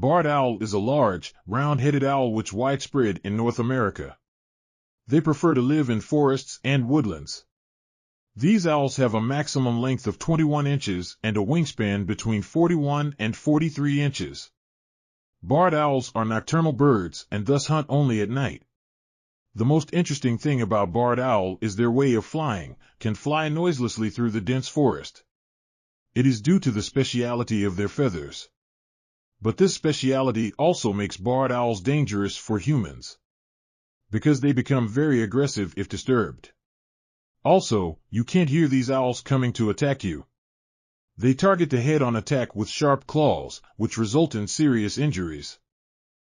Barred owl is a large, round-headed owl which widespread in North America. They prefer to live in forests and woodlands. These owls have a maximum length of 21 inches and a wingspan between 41 and 43 inches. Barred owls are nocturnal birds and thus hunt only at night. The most interesting thing about barred owl is their way of flying, can fly noiselessly through the dense forest. It is due to the speciality of their feathers. But this speciality also makes barred owls dangerous for humans, because they become very aggressive if disturbed. Also, you can't hear these owls coming to attack you. They target the head on attack with sharp claws, which result in serious injuries.